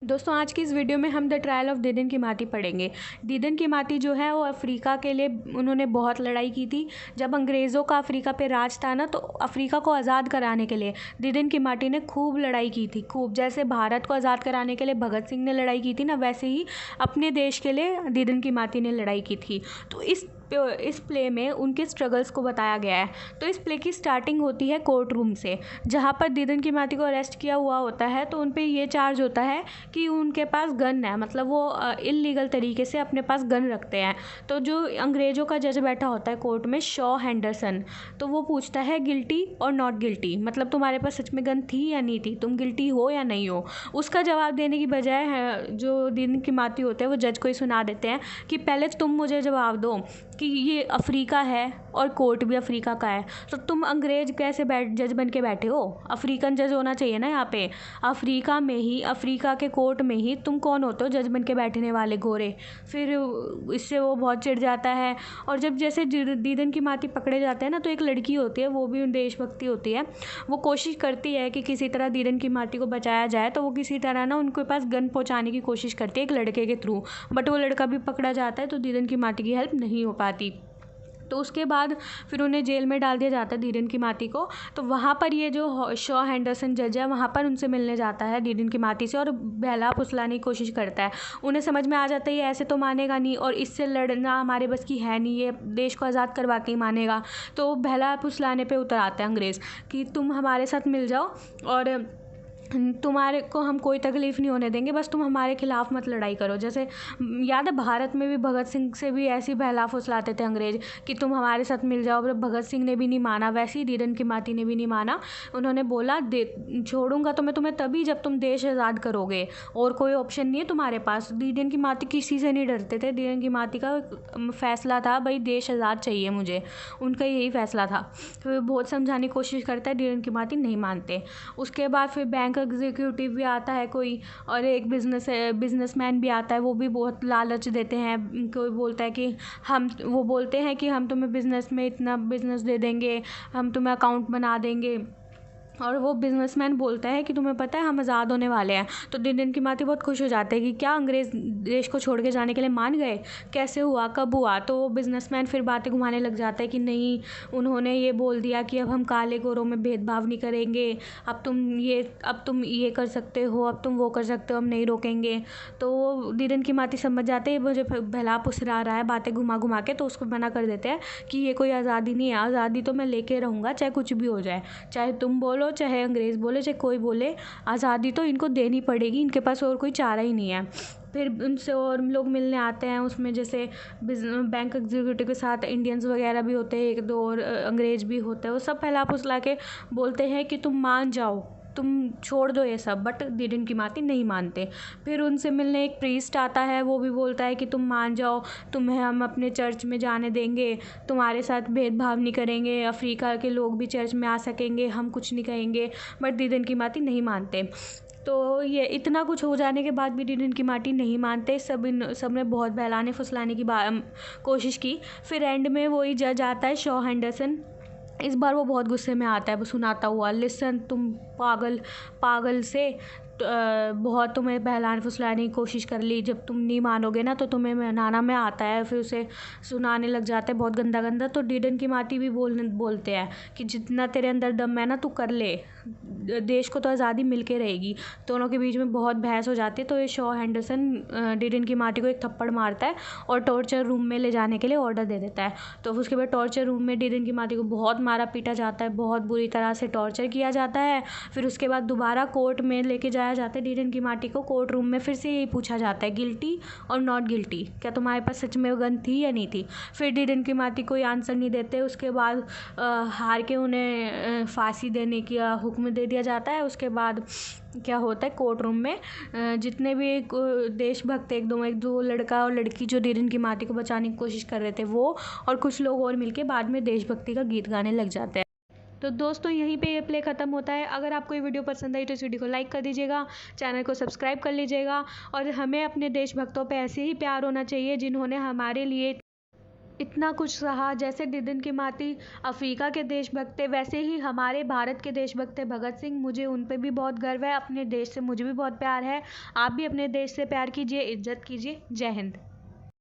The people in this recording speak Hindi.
दोस्तों आज की इस वीडियो में हम द ट्रायल ऑफ दीदन की माती पढ़ेंगे। दीदन की माती जो है वो अफ्रीका के लिए उन्होंने बहुत लड़ाई की थी। जब अंग्रेज़ों का अफ्रीका पे राज था ना, तो अफ्रीका को आज़ाद कराने के लिए दीदन की माती ने खूब लड़ाई की थी। खूब, जैसे भारत को आज़ाद कराने के लिए भगत सिंह ने लड़ाई की थी ना, वैसे ही अपने देश के लिए दीदन की माती ने लड़ाई की थी। तो इस प्ले में उनके स्ट्रगल्स को बताया गया है। तो इस प्ले की स्टार्टिंग होती है कोर्ट रूम से, जहाँ पर दीदन की माती को अरेस्ट किया हुआ होता है। तो उन पे ये चार्ज होता है कि उनके पास गन है, मतलब वो इल्लीगल तरीके से अपने पास गन रखते हैं। तो जो अंग्रेज़ों का जज बैठा होता है कोर्ट में, शॉ हैंडरसन, तो वो पूछता है गिल्टी और नॉट गिल्टी, मतलब तुम्हारे पास सच में गन थी या नहीं थी, तुम गिल्टी हो या नहीं हो। उसका जवाब देने की बजाय जो दीदन की माती होते हैं वो जज को ही सुना देते हैं कि पहले तुम मुझे जवाब दो कि ये अफ्रीका है और कोर्ट भी अफ्रीका का है, तो तुम अंग्रेज कैसे जज बन के बैठे हो। अफ्रीकन जज होना चाहिए ना यहाँ पे। अफ्रीका में ही, अफ्रीका के कोर्ट में ही तुम कौन होते हो जज बन के बैठने वाले गोरे। फिर इससे वो बहुत चिढ़ जाता है। और जब जैसे दीदन की माती पकड़े जाते हैं ना, तो एक लड़की होती है, वो भी देशभक्ति होती है, वो कोशिश करती है कि किसी तरह दीदन की माती को बचाया जाए। तो वो किसी तरह ना उनके पास गन पहुँचाने की कोशिश करती है एक लड़के के थ्रू, बट वो लड़का भी पकड़ा जाता है, तो दीदन की माती की हेल्प नहीं हो पाती। तो उसके बाद फिर उन्हें जेल में डाल दिया जाता है दीदन की माती को। तो वहाँ पर ये जो शॉ हैंडरसन जज है, वहाँ पर उनसे मिलने जाता है दीदन की माती से और बहला फुसलाने की कोशिश करता है। उन्हें समझ में आ जाता है ये ऐसे तो मानेगा नहीं और इससे लड़ना हमारे बस की है नहीं, ये देश को आज़ाद करवा के ही मानेगा। तो बहला फुसलाने पे उतर आते हैं अंग्रेज़ कि तुम हमारे साथ मिल जाओ और तुम्हारे को हम कोई तकलीफ़ नहीं होने देंगे, बस तुम हमारे खिलाफ़ मत लड़ाई करो। जैसे याद है भारत में भी भगत सिंह से भी ऐसी बहला फुसलाते थे अंग्रेज़ कि तुम हमारे साथ मिल जाओ। पर भगत सिंह ने भी नहीं माना, वैसे ही दीदन की माती ने भी नहीं माना। उन्होंने बोला छोड़ूंगा तो मैं तुम्हें तभी जब तुम देश आज़ाद करोगे, और कोई ऑप्शन नहीं है तुम्हारे पास। दीदन की माती किसी से नहीं डरते थे। दीदन की माती का फैसला था भाई देश आज़ाद चाहिए मुझे, उनका यही फैसला था। फिर बहुत समझाने की कोशिश करता है, दीदन की माती नहीं मानते। उसके बाद फिर बैंक एग्जीक्यूटिव भी आता है कोई, और एक बिजनेसमैन भी आता है, वो भी बहुत लालच देते हैं। कोई बोलता है कि वो बोलते हैं कि हम तुम्हें बिज़नेस में इतना बिज़नेस दे देंगे, हम तुम्हें अकाउंट बना देंगे। और वो बिजनेसमैन बोलता है कि तुम्हें पता है हम आज़ाद होने वाले हैं। तो दीदन की माती बहुत खुश हो जाते हैं कि क्या अंग्रेज़ देश को छोड़ के जाने के लिए मान गए, कैसे हुआ, कब हुआ। तो वो बिजनेसमैन फिर बातें घुमाने लग जाता है कि नहीं, उन्होंने ये बोल दिया कि अब हम काले गोरों में भेदभाव नहीं करेंगे, अब तुम ये कर सकते हो, अब तुम वो कर सकते हो, हम नहीं रोकेंगे। तो दीदन की माती समझ जाते हैं मुझे भला फुसला रहा है बातें घुमा घुमा के, तो उसको मना कर देते हैं कि ये कोई आज़ादी नहीं है, आज़ादी तो मैं लेके रहूँगा चाहे कुछ भी हो जाए, चाहे तुम बोलो, चाहे अंग्रेज़ बोले, चाहे कोई बोले, आज़ादी तो इनको देनी पड़ेगी, इनके पास और कोई चारा ही नहीं है। फिर उनसे और लोग मिलने आते हैं, उसमें जैसे बैंक एग्जीक्यूटिव के साथ इंडियंस वगैरह भी होते हैं, एक दो और अंग्रेज़ भी होते हैं। वो सब फैला फुसला के बोलते हैं कि तुम मान जाओ, तुम छोड़ दो ये सब, बट दीदन की माती नहीं मानते। फिर उनसे मिलने एक प्रीस्ट आता है, वो भी बोलता है कि तुम मान जाओ, तुम्हें हम अपने चर्च में जाने देंगे, तुम्हारे साथ भेदभाव नहीं करेंगे, अफ्रीका के लोग भी चर्च में आ सकेंगे, हम कुछ नहीं कहेंगे। बट दीदन की माती नहीं मानते। तो ये इतना कुछ हो जाने के बाद भी दीदन की माती नहीं मानते। सब ने बहुत बहलाने फुसलाने की कोशिश की। फिर एंड में वही जज आता है, शॉ हैंडरसन। इस बार वो बहुत गुस्से में आता है, वो सुनाता हुआ, लिसन तुम पागल से बहुत तुम्हें बहलाने फुसलाने की कोशिश कर ली, जब तुम नहीं मानोगे ना तो तुम्हें मनाना में आता है। फिर उसे सुनाने लग जाते हैं बहुत गंदा गंदा। तो दीदन की माती भी बोलते हैं कि जितना तेरे अंदर दम है ना तू कर ले, देश को तो आज़ादी मिल के रहेगी। दोनों के बीच में बहुत बहस हो जाती है। तो ये शॉ हैंडरसन दीदन की माती को एक थप्पड़ मारता है और टॉर्चर रूम में ले जाने के लिए ऑर्डर दे देता है। तो उसके बाद टॉर्चर रूम में दीदन की माती को बहुत मारा पीटा जाता है, बहुत बुरी तरह से टॉर्चर किया जाता है। फिर उसके बाद दोबारा कोर्ट में लेके जाया जाता है दीदन की माती को। कोर्ट रूम में फिर से यही पूछा जाता है गिल्टी और नॉट गिल्टी, क्या तुम्हारे पास सच में गन थी या नहीं थी। फिर दीदन की माती कोई आंसर नहीं देते। उसके बाद हार के उन्हें फांसी देने का हुक्म दे दिया जाता है। उसके बाद क्या होता है, कोर्ट रूम में जितने भी देशभक्त, एक दो लड़का और लड़की जो दीदन की माती को बचाने की कोशिश कर रहे थे, वो और कुछ लोग और मिलके बाद में देशभक्ति का गीत गाने लग जाते हैं। तो दोस्तों यहीं पे ये प्ले ख़त्म होता है। अगर आपको ये वीडियो पसंद आई तो इस वीडियो को लाइक कर दीजिएगा, चैनल को सब्सक्राइब कर लीजिएगा। और हमें अपने देशभक्तों पे ऐसे ही प्यार होना चाहिए जिन्होंने हमारे लिए इतना कुछ सहा। जैसे दिदन की माटी अफ्रीका के देशभक्त थे, वैसे ही हमारे भारत के देशभक्त थे भगत सिंह। मुझे उन पे भी बहुत गर्व है, अपने देश से मुझे भी बहुत प्यार है। आप भी अपने देश से प्यार कीजिए, इज्जत कीजिए। जय हिंद।